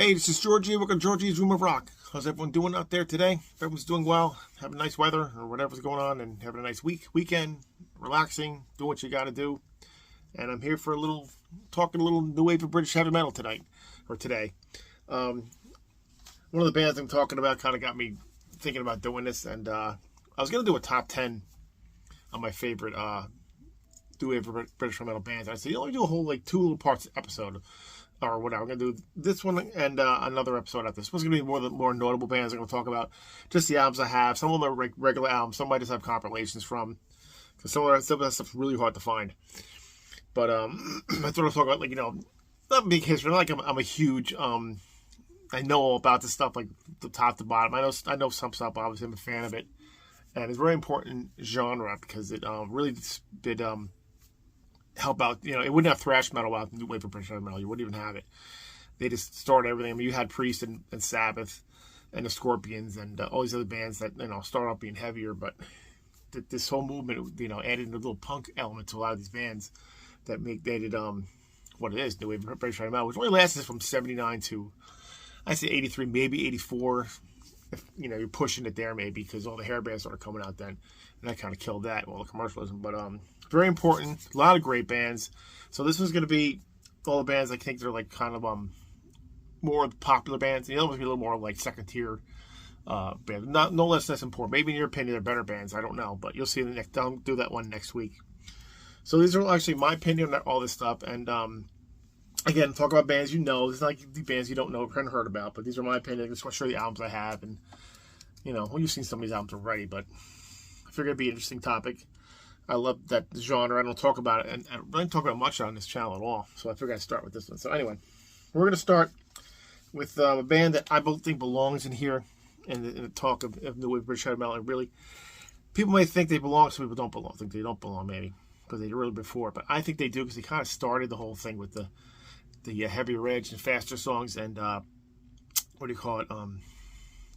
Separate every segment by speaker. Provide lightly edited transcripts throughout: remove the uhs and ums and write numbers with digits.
Speaker 1: Hey, this is Georgie. Welcome to Georgie's Room of Rock. How's everyone doing out there today? If everyone's doing well, having nice weather or whatever's going on, and having a nice weekend, relaxing, doing what you got to do. And I'm here for talking a little new wave of British heavy metal today. One of the bands I'm talking about kind of got me thinking about doing this, and I was going to do a top 10 on my favorite new wave of British heavy metal bands. I said, you know, do a whole two little parts episode. Or whatever. I'm going to do this one and another episode after. This one's going to be more notable bands I'm going to talk about. Just the albums I have. Some of them are regular albums. Some I just have compilations from. Because some of that stuff's really hard to find. But I thought I'd talk about, not big history. Not like I'm a huge, I know all about this stuff, like the top to bottom. I know some stuff, obviously I'm a fan of it. And it's a very important genre because it really did help out. It wouldn't have thrash metal without the new wave of British heavy metal. You wouldn't even have it. They just started everything. I mean, you had Priest and Sabbath and the Scorpions and all these other bands that start off being heavier, but this whole movement added a little punk element to a lot of these bands that made it what it is, new wave of British heavy metal, which only lasted from 79 to I say 83, maybe 84. If you're pushing it there, maybe, because all the hair bands started coming out then, and that kind of killed that, all the commercialism. But very important, a lot of great bands. So this was going to be all the bands I think they're kind of more popular bands. The other ones be a little more second tier bands, no less important. Maybe in your opinion they're better bands. I don't know, but you'll see in the next. I'll do that one next week. So these are actually my opinion on all this stuff, and again, talk about bands it's not like the bands you don't know or haven't heard about, but these are my opinion. I just want to show you the albums I have, and you've seen some of these albums already, but I figured it'd be an interesting topic. I love that genre. I don't talk about it, and I don't talk about much on this channel at all, so I figured I'd start with this one. So anyway, we're going to start with a band that I think belongs in here in the talk of new wave British heavy metal. And really, people may think they belong, some people don't belong. I think they don't belong, maybe, because they really before, but I think they do, because they kind of started the whole thing with the heavier edge and faster songs and what do you call it,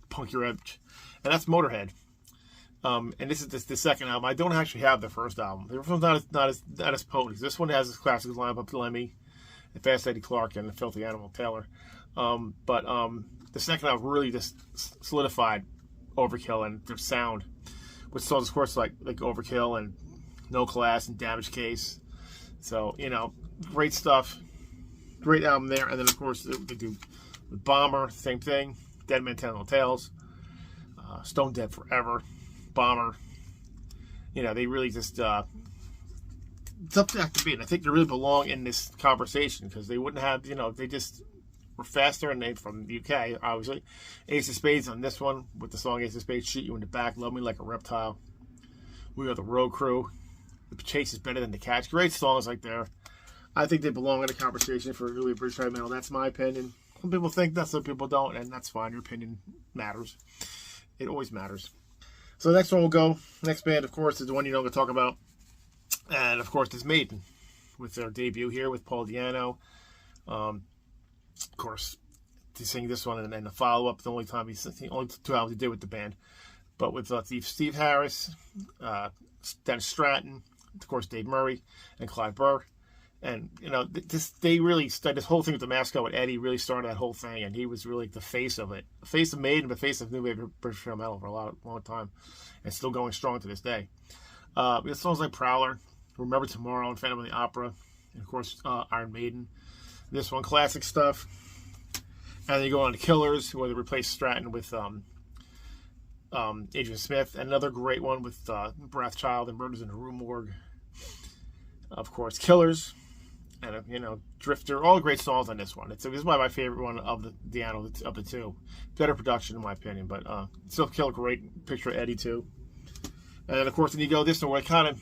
Speaker 1: punkier edge, and that's Motorhead. And this is the second album. I don't actually have the first album. The first one's not as potent. This one has his classics lineup up to Lemmy, and Fast Eddie Clark, and the Filthy Animal Taylor. But the second album really just solidified Overkill and their sound, with songs, of course, like Overkill and No Class and Damage Case. So great stuff. Great album there. And then of course they do Bomber, same thing. Dead Man Tell No Tales. Stone Dead Forever. Bomber. They really just it's up to that to be, and I think they really belong in this conversation, because they wouldn't have they just were faster, and they from the UK, obviously. Ace of Spades on this one with the song Ace of Spades, Shoot You in the Back, Love Me Like a Reptile, We Are the Road Crew, The Chase Is Better Than the Catch. Great songs like there. I think they belong in the conversation for really British heavy metal. That's my opinion. Some people think that, some people don't, and that's fine. Your opinion matters. It always matters. So the next one will go. Next band, of course, is the one I'm going to talk about. And, of course, is Maiden, with their debut here with Paul Di'Anno. Of course, to sing this one and then the follow-up, the only two albums he did with the band. But with Steve Harris, Dennis Stratton, of course, Dave Murray, and Clive Burr. And, they really started this whole thing with the mascot with Eddie, really started that whole thing, and he was really the face of it. The face of Maiden, the face of new wave British heavy metal for a long time, and still going strong to this day. We have songs like Prowler, Remember Tomorrow, and Phantom of the Opera, and of course, Iron Maiden. This one, classic stuff. And then you go on to Killers, where they replaced Stratton with Adrian Smith, and another great one with Wrathchild and Murders in the Rue Morgue. Of course, Killers. And Drifter, all great songs on this one. This is my favorite one of the Di'Anno of the two. Better production in my opinion, but still kill a great picture of Eddie too. And then of course when you go this one, where kind of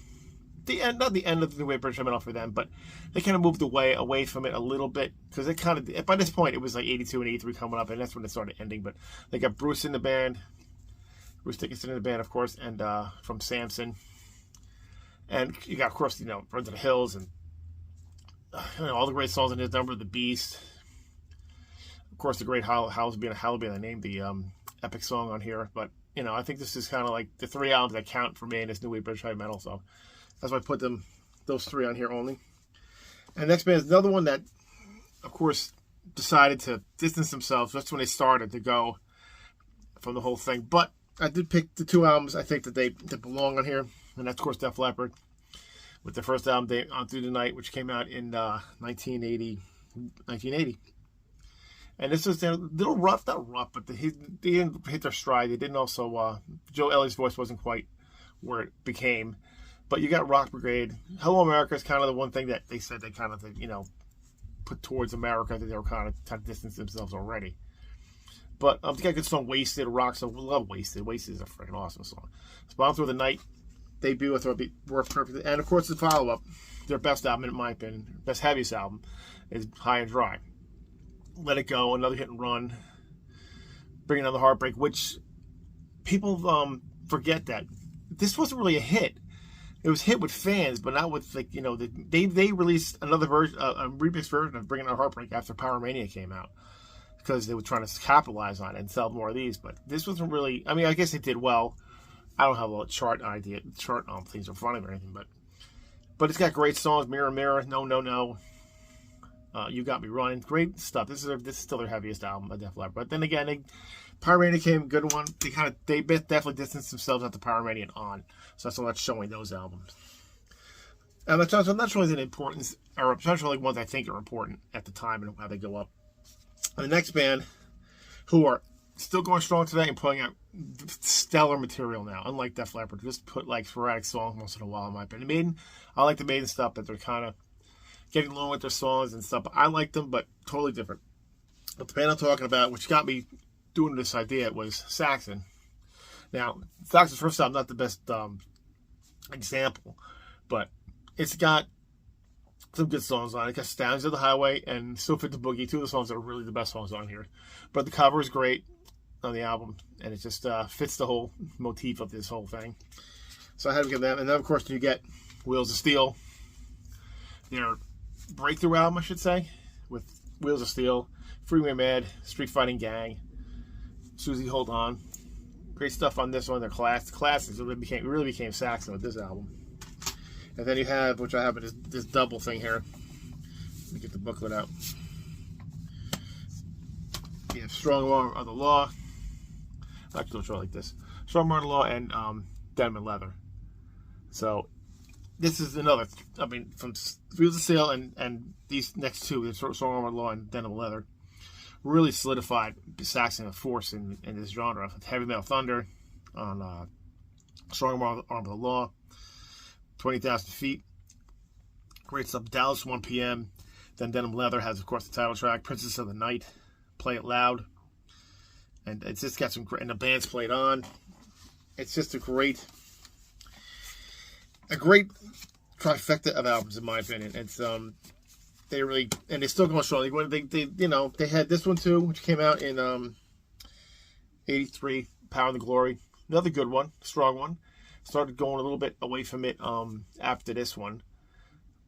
Speaker 1: not the end of the new wave British heavy metal for them, but they kind of moved away from it a little bit, because it kind of, by this point it was like 82 and 83 coming up, and that's when it started ending. But they got Bruce in the band, Bruce Dickinson in the band, of course, and from Samson, and you got of course Run to the Hills and all the great songs in his, Number of the Beast. Of course, the great Hallowed Be Thy Name, the epic song on here. But I think this is kind of like the three albums that count for me in this new wave British heavy metal. So that's why I put those three on here only. And next band is another one that, of course, decided to distance themselves. That's when they started to go from the whole thing. But I did pick the 2 albums I think that that belong on here, and that's of course Def Leppard with the first album, Day On Through the Night, which came out in 1980. And this was a little rough, not rough, but they didn't hit their stride. They didn't also, Joe Elliott's voice wasn't quite where it became. But you got Rock Brigade. Hello America is kind of the one thing that they said they kind of, put towards America, that they were kind of trying to distance themselves already. But they got a good song, Wasted, rock song. We love Wasted. Wasted is a freaking awesome song. So On Through the Night debut, I thought worked perfectly. And of course the follow-up, their best album in my opinion, best heaviest album, is High and Dry. Let It Go, another hit and run. Bring Another Heartbreak, which people forget that this wasn't really a hit. It was hit with fans, but not with they released another version, a remix version of Bring Another Heartbreak after Power Mania came out, because they were trying to capitalize on it and sell more of these. But this wasn't really. I mean, I guess it did well. I don't have a chart things in front of me or anything, but it's got great songs. Mirror Mirror, No No No. You Got Me Running, great stuff. This is still their heaviest album by Def Leppard. But then again, Power Mania came, good one. They definitely distanced themselves at the Power Mania and on. So that's a lot showing those albums. And I'm not showing the importance, or I'm not showing ones I think are important at the time and how they go up. And the next band, who are still going strong today and putting out stellar material now, unlike Def Leppard, just put like sporadic songs once in a while in my opinion. Maiden, I like the Maiden stuff, that they're kind of getting along with their songs and stuff. I like them, but totally different. But the band I'm talking about, which got me doing this idea, was Saxon. Now, Saxon's first album, not the best example, but it's got some good songs on it. It got Stallions of the Highway and Still Fit the Boogie, 2 of the songs that are really the best songs on here. But the cover is great on the album, and it just fits the whole motif of this whole thing. So I had to give them. And then, of course, you get Wheels of Steel, their breakthrough album, I should say, with Wheels of Steel, Freeway Mad, Street Fighting Gang, Susie Hold On. Great stuff on this one. They're classics. It really became Saxon with this album. And then you have, which I have this double thing here. Let me get the booklet out. You have Strong Arm of the Law. I actually don't show it like this. Strong Arm of the Law and Denim and Leather. So this is another, I mean, from Wheels of Steel and these next 2, the Strong Arm of the Law and Denim and Leather, really solidified Saxon a force in this genre. Heavy Metal Thunder on Strong Arm of the Law, 20,000 Feet. Great stuff. Dallas 1 p.m. Then Denim Leather has, of course, the title track, Princess of the Night, Play It Loud. And it's just got some great, and the band's played on. It's just a great trifecta of albums, in my opinion. It's they really, and they're still going strong. They had this one too, which came out in '83, Power and the Glory. Another good one, strong one. Started going a little bit away from it after this one,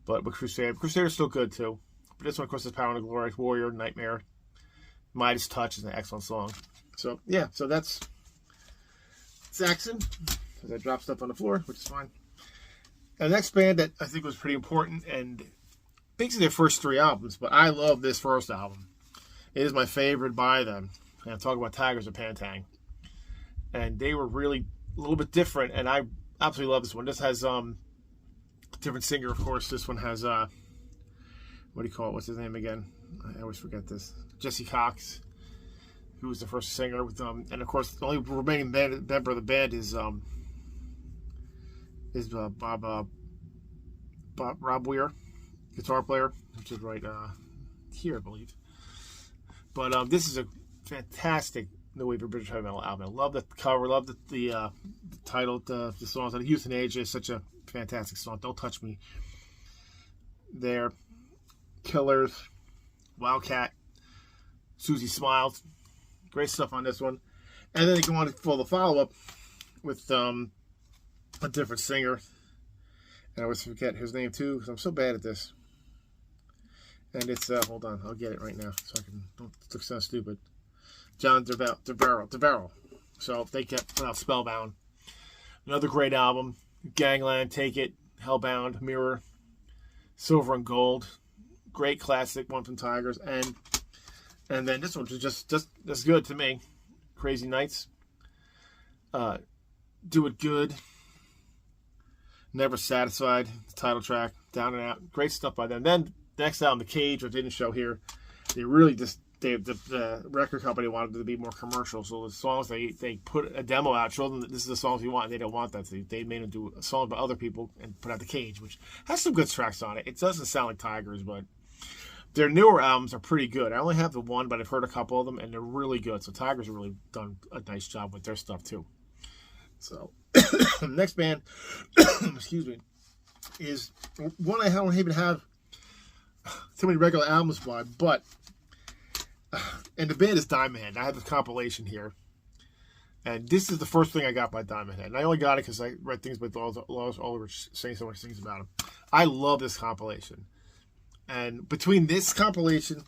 Speaker 1: but with Crusader's still good too. But this one, of course, is Power and the Glory, Warrior, Nightmare, Midas Touch is an excellent song. So yeah, so that's Saxon. As I drop stuff on the floor, which is fine. And the next band that I think was pretty important, and basically their first 3 albums, but I love this first album. It is my favorite by them. And I'm talking about Tigers of Pantang. And they were really a little bit different, and I absolutely love this one. This has a different singer, of course. This one has what do you call it? What's his name again? I always forget this. Jesse Cox, who was the first singer with them, and of course the only remaining member of the band is Rob Weir, guitar player, which is right here, I believe. But this is a fantastic New Wave of British heavy metal album. I love the cover, love the title, the songs. Youth and Age is such a fantastic song. Don't Touch Me. There, Killers, Wildcat, Susie Smiles, great stuff on this one. And then they go on for the follow-up with a different singer. And I always forget his name too, because I'm so bad at this. And it's, hold on, I'll get it right now, so I can, don't look so stupid. John DeVarrow. So they kept put out Spellbound. Another great album. Gangland, Take It, Hellbound, Mirror, Silver and Gold. Great classic one from Tigers. And And then this one's just as good to me. Crazy Nights. Do It Good. Never Satisfied. The title track. Down and Out. Great stuff by them. Then the next album, The Cage, which I didn't show here, they really just the record company wanted it to be more commercial. So the songs they put a demo out, showed them that this is the songs you want. And they don't want that. So they made them do a song by other people and put out The Cage, which has some good tracks on it. It doesn't sound like Tigers, but their newer albums are pretty good. I only have the one, but I've heard a couple of them, and they're really good. So Tigers have really done a nice job with their stuff too. So next band, excuse me, is one I don't even have too many regular albums by, but and the band is Diamond Head. I have a compilation here, and this is the first thing I got by Diamond Head. And I only got it because I read things by Lars Ulrich saying so much things about him. I love this compilation, and between this compilation,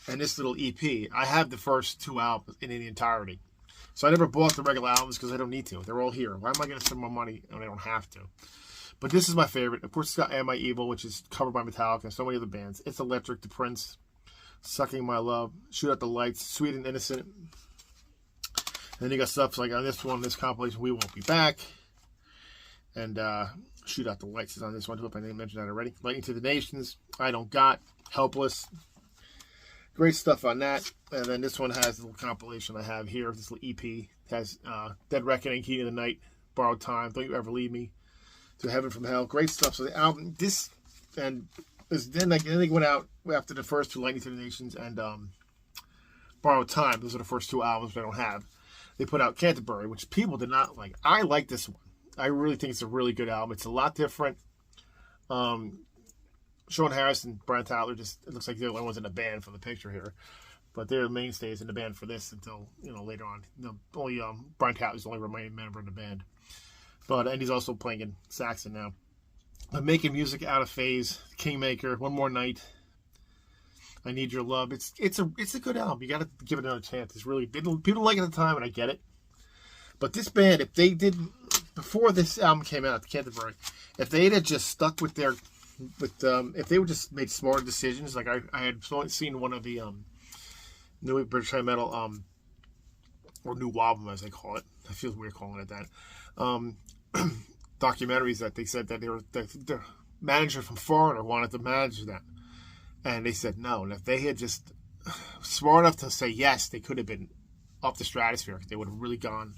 Speaker 1: and this little EP, I have the first two albums in the entirety. So I never bought the regular albums because I don't need to. They're all here. Why am I going to spend more money when I don't have to? But this is my favorite. Of course, it's got Am I Evil, which is covered by Metallica and so many other bands. It's Electric, The Prince, Sucking My Love, Shoot Out the Lights, Sweet and Innocent. And then you got stuff like on this one, this compilation, We Won't Be Back. And Shoot Out the Lights is on this one. I hope I didn't mention that already. Lightning to the Nations, I Don't Got, Helpless. Great stuff on that. And then this one has the little compilation I have here. This little EP. It has Dead Reckoning, Heat of the Night, Borrowed Time, Don't You Ever Leave Me, To Heaven from Hell. Great stuff. So the album, this, and then they went out after the first two, Lightning to the Nations and Borrowed Time. Those are the first two albums I don't have. They put out Canterbury, which people did not like. I like this one. I really think it's a really good album. It's a lot different. Sean Harris and Brian Tyler it looks like they're the only ones in the band from the picture here. But they're the mainstays in the band for this until, later on. Only Brian Tyler's the only remaining member in the band. And he's also playing in Saxon now. But Making Music, Out of Phase, Kingmaker, One More Night, I Need Your Love. It's a good album. You got to give it another chance. It's really, people like it at the time, and I get it. But this band, if they didn't, before this album came out, Canterbury, if they had just stuck with their if they would just made smarter decisions, like I had seen one of the New British Heavy Metal or NWOBHM as they call it. I feel weird calling it that. Documentaries that they said that the manager from Foreigner wanted to manage them, and they said no. And if they had just smart enough to say yes, they could have been up the stratosphere. They would have really gone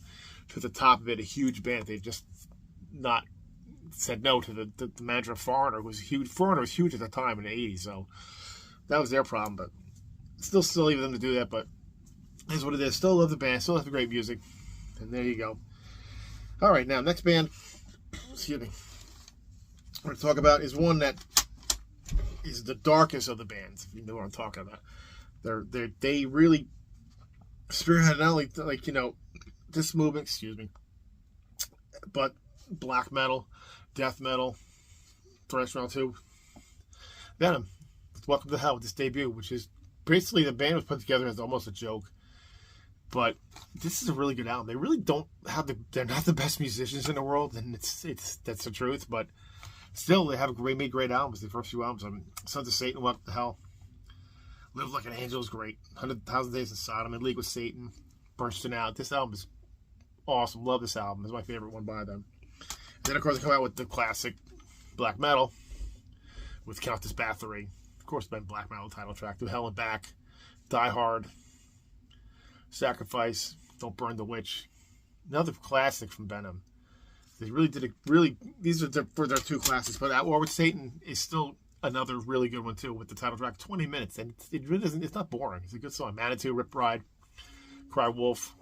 Speaker 1: to the top of it, a huge band. They just not said no to the manager of Foreigner, who was huge. Foreigner was huge at the time in the 80s, so that was their problem. But still leave them to do that, but it's what it is. Still love the band, still have the great music, and there you go. All right, now next band, excuse me, we're going to talk about is one that is the darkest of the bands, if you know what I'm talking about. They really spearheaded not only this movement, excuse me, but black metal, death metal, thrash metal too. Venom, Welcome to Hell with this debut, which is basically the band was put together as almost a joke. But this is a really good album. They really don't have they're not the best musicians in the world, and that's the truth. But still, they have made great albums. The first few albums, Sons of Satan, Welcome to Hell, Live Like an Angel is great. 100,000 Days of Sodom, In League with Satan, Bursting Out. This album is awesome. Love this album. It's my favorite one by them. And then, of course, they come out with the classic black metal with Countess Bathory. Of course, then black metal title track, To Hell and Back, Die Hard, Sacrifice, Don't Burn the Witch. Another classic from Venom. They really did these are for their two classics, but At War with Satan is still another really good one too, with the title track, 20 minutes, and it really doesn't, it's not boring. It's a good song. Manitou, Rip Ride, Cry Wolf.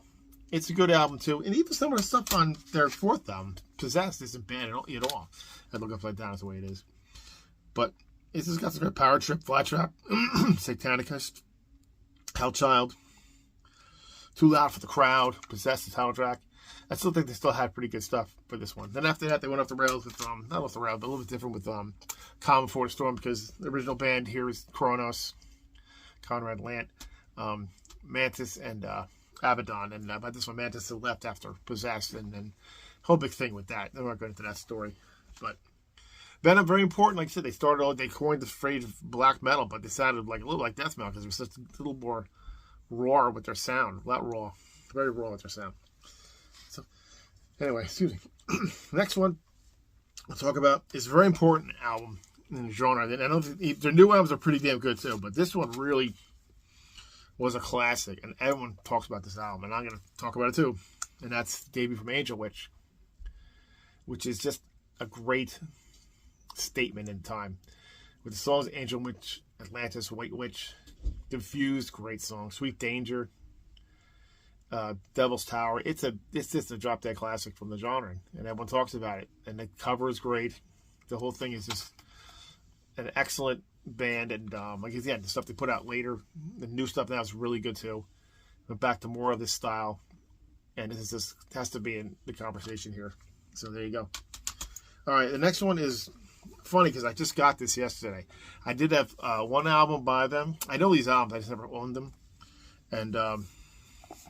Speaker 1: It's a good album too, and even some of the stuff on their fourth album, Possessed, isn't bad at all. I look upside down is the way it is, but it's just got some good Power Trip, Flat Trap, Satanicus, Hellchild, Too Loud for the Crowd, Possessed, the title track. I still think they still had pretty good stuff for this one. Then after that, they went off the rails with, not off the rails, but a little bit different with Calm Before the Storm, because the original band here is Kronos, Conrad Lant, Mantis, and Abaddon. And by this one, Mantis had left after Possessed, and then whole big thing with that. They weren't going into that story. But Venom, very important. Like I said, they coined the phrase black metal, but they sounded like a little like death metal because it was just a little more raw with their sound. Not raw, very raw with their sound. So, anyway, excuse me. Next one I'll talk about is a very important album in the genre. I know their new albums are pretty damn good too, but this one really was a classic, and everyone talks about this album, and I'm going to talk about it too. And that's the debut from Angel Witch, which is just a great statement in time. With the songs Angel Witch, Atlantis, White Witch, Confused, great song, Sweet Danger, Devil's Tower. It's just a drop dead classic from the genre, and everyone talks about it. And the cover is great. The whole thing is just an excellent band, and like again, the stuff they put out later, the new stuff now is really good too. But back to more of this style, and this is just has to be in the conversation here. So there you go. All right, the next one is funny because I just got this yesterday. I did have one album by them. I know these albums, I just never owned them. And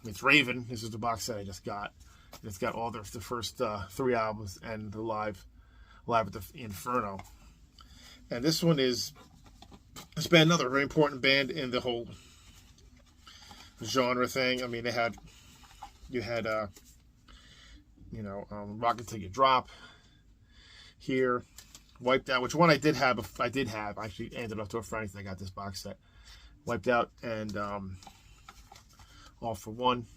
Speaker 1: it's Raven. This is the box set I just got. And it's got all the first 3 albums and the live at the Inferno. And this one is this band, another very important band in the whole genre thing. I mean, you had Rocket Till You Drop here, Wiped Out, which one I did have. I actually handed it off to a friend because I got this box set. Wiped Out and All For One.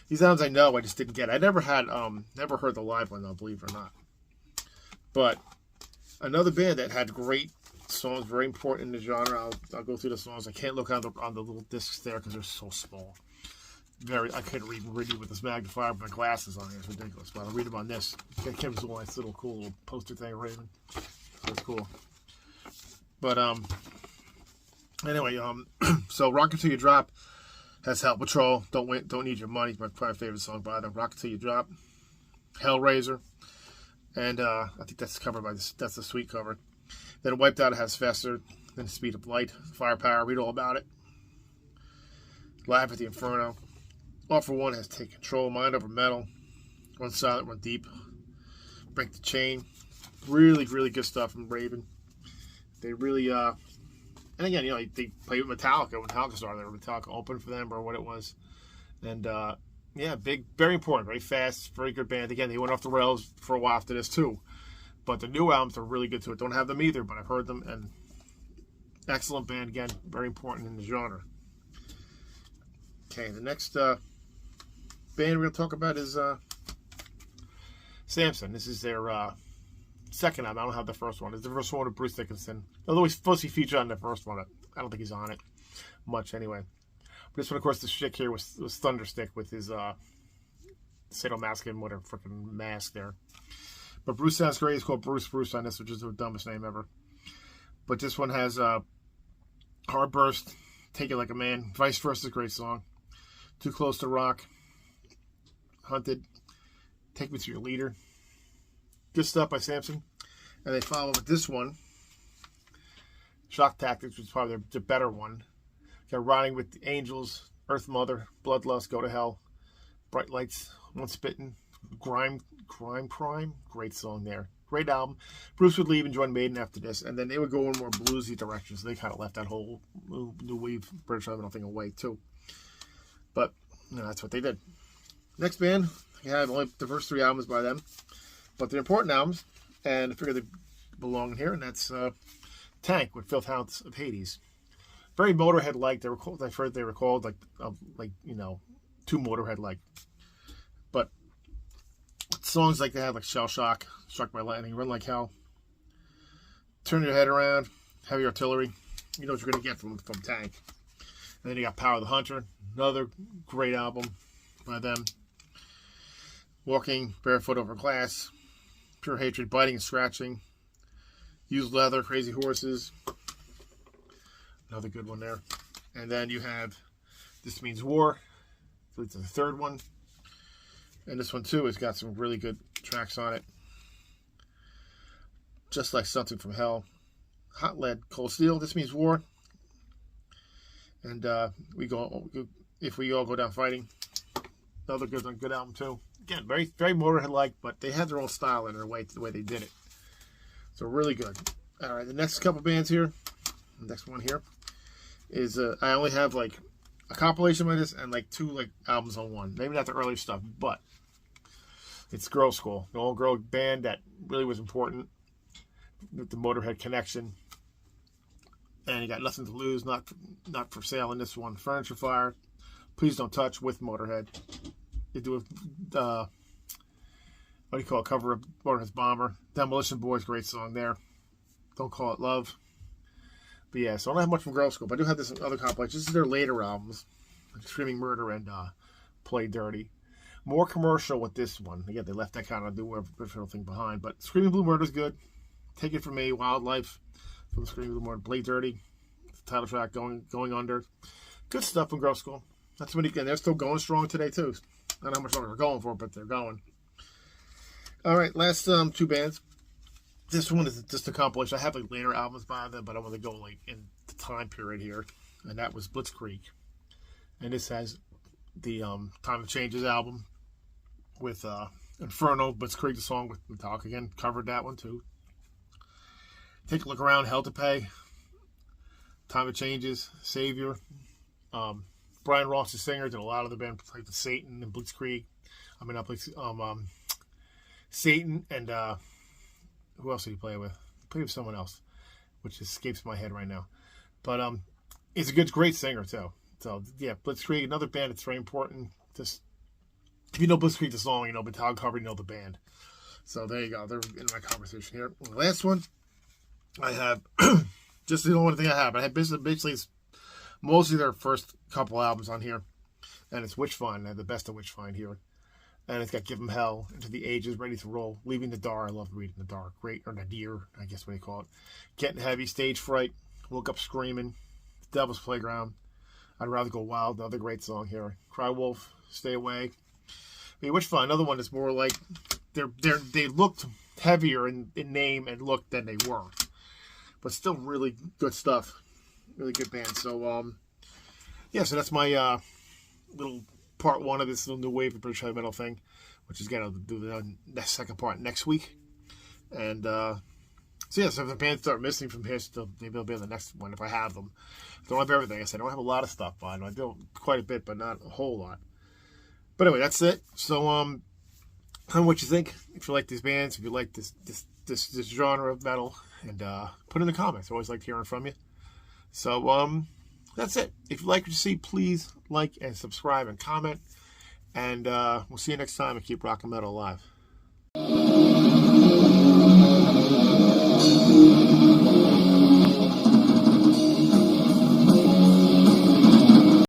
Speaker 1: These albums I know, I just didn't get. I never heard the live one though, believe it or not. But another band that had great songs, very important in the genre. I'll go through the songs. I can't look on the little discs there because they're so small. I couldn't read with this magnifier with my glasses on here. It's ridiculous. But I'll read them on this. It came with a nice little cool little poster thing, Raven. So it's cool. But anyway, so Rocket Till You Drop has Hell Patrol. Don't Need Your Money. My probably favorite song by them. Rocket Till You Drop. Hellraiser. And I think that's covered by this. That's the Sweet cover. Then Wiped Out has Fester. Then Speed of Light. Firepower. Read all about it. Live at the Inferno. All For One has Take Control. Mind Over Metal. Run Silent, Run Deep. Break the Chain. Really, really good stuff from Raven. They really, and again, they played with Metallica when Metallica started. Metallica opened for them or what it was. And, yeah, big, very important, very fast, very good band. Again, they went off the rails for a while after this too. But the new albums are really good too. Don't have them either, but I've heard them, and excellent band, again, very important in the genre. Okay, the next band we're going to talk about is Samson. This is their second album. I don't have the first one. It's the first one with Bruce Dickinson. Although he's supposed to be featured on the first one. I don't think he's on it much anyway. But this one, of course, the shtick here was Thunderstick with his sadomasochism, whatever freaking mask there. But Bruce sounds great. It's called Bruce on this, which is the dumbest name ever. But this one has Heartburst, Take It Like a Man. Vice Versa is a great song. Too Close to Rock. Hunted. Take Me to Your Leader. Good stuff by Samson. And they follow with this one. Shock Tactics, which is probably the better one. Got Riding with the Angels, Earth Mother, Bloodlust, Go to Hell, Bright Lights, One Spittin', Crime. Great song there. Great album. Bruce would leave and join Maiden after this, and then they would go in more bluesy directions. They kind of left that whole new wave British Heavy thing away too. But that's what they did. Next band, I have only the first 3 albums by them, but they're important albums, and I figure they belong here, and that's Tank with Filth Hounds of Hades. Very Motorhead-like. I've heard they were called too Motorhead-like. But songs like they have, like Shell Shock, Struck by Lightning, Run Like Hell, Turn Your Head Around, Heavy Artillery. You know what you're going to get from Tank. And then you got Power of the Hunter, another great album by them. Walking Barefoot Over Glass, Pure Hatred, Biting and Scratching, Used Leather, Crazy Horses. Another good one there. And then you have This Means War. So it's the third one. And this one too has got some really good tracks on it. Just Like Something from Hell. Hot Lead, Cold Steel, This Means War. And If We All Go Down Fighting. Another good album too. Again, very, very Motorhead-like, but they had their own style in their way, the way they did it. So really good. All right, the next couple bands here, the next one here is I only have like a compilation of this and like 2 like albums on one. Maybe not the early stuff, but it's Girl School, the old girl band that really was important with the Motohead connection. And you got Nothing to Lose, not for sale in this one. Furniture Fire, Please Don't Touch with Motorhead. They do a what do you call it? Cover of Motorhead's Bomber. Demolition Boys, great song there. Don't Call It Love. But yeah, so I don't have much from Girl School, but I do have this other compilation. This is their later albums, like Screaming Murder and Play Dirty. More commercial with this one. Again, they left that kind of original thing behind. But Screaming Blue Murder is good. Take It From Me, Wildlife from Screaming Blue Murder. Play Dirty, the title track, Going Under. Good stuff from Girl School. That's when and they're still going strong today too. I don't know how much longer they're going for, but they're going. All right, last 2 bands. This one is just a compilation. I have like later albums by them, but I want to go like in the time period here, and that was Blitz Creek. And this has the Time of Changes album with Inferno, Blitz Creek, the song with Metallica again, covered that one too. Take a Look Around, Hell to Pay, Time of Changes, Savior. Brian Ross, the singer, did a lot of the band, played with Satan and Blitz Creek. I mean, I played Satan and who else did he play with? He played with someone else, which escapes my head right now. But he's a great singer too. So yeah, Blitz Creek, another band that's very important. Just if you know Blitz Creek, the song, you know Metallica cover, you know the band. So there you go. They're in my conversation here. The last one I have, just the only thing I have. I had basically mostly their first couple albums on here, and it's Witchfind. I have the best of Witchfind here. And it's got Give 'Em Hell, Into the Ages, Ready to Roll, Leaving the Dark. I love Reading the Dark. Great, or Nadir, I guess what they call it. Getting Heavy, Stage Fright, Woke Up Screaming, Devil's Playground, I'd Rather Go Wild, another great song here. Cry Wolf, Stay Away. I mean, Witchfind, another one that's more like they looked heavier in name and look than they were, but still really good stuff. Really good band. So yeah, so that's my little part 1 of this little new wave of British heavy metal thing, which is going to do the second part next week. And so yeah, so if the bands start missing from here, still maybe they'll be on the next one if I have them. I don't have everything. I said I don't have a lot of stuff on. I do quite a bit, but not a whole lot. But anyway, that's it. So tell me what you think. If you like these bands, if you like this genre of metal, and put in the comments. I always like hearing from you. So that's it. If you like what you see, please like and subscribe and comment. And we'll see you next time, and keep rocking metal alive.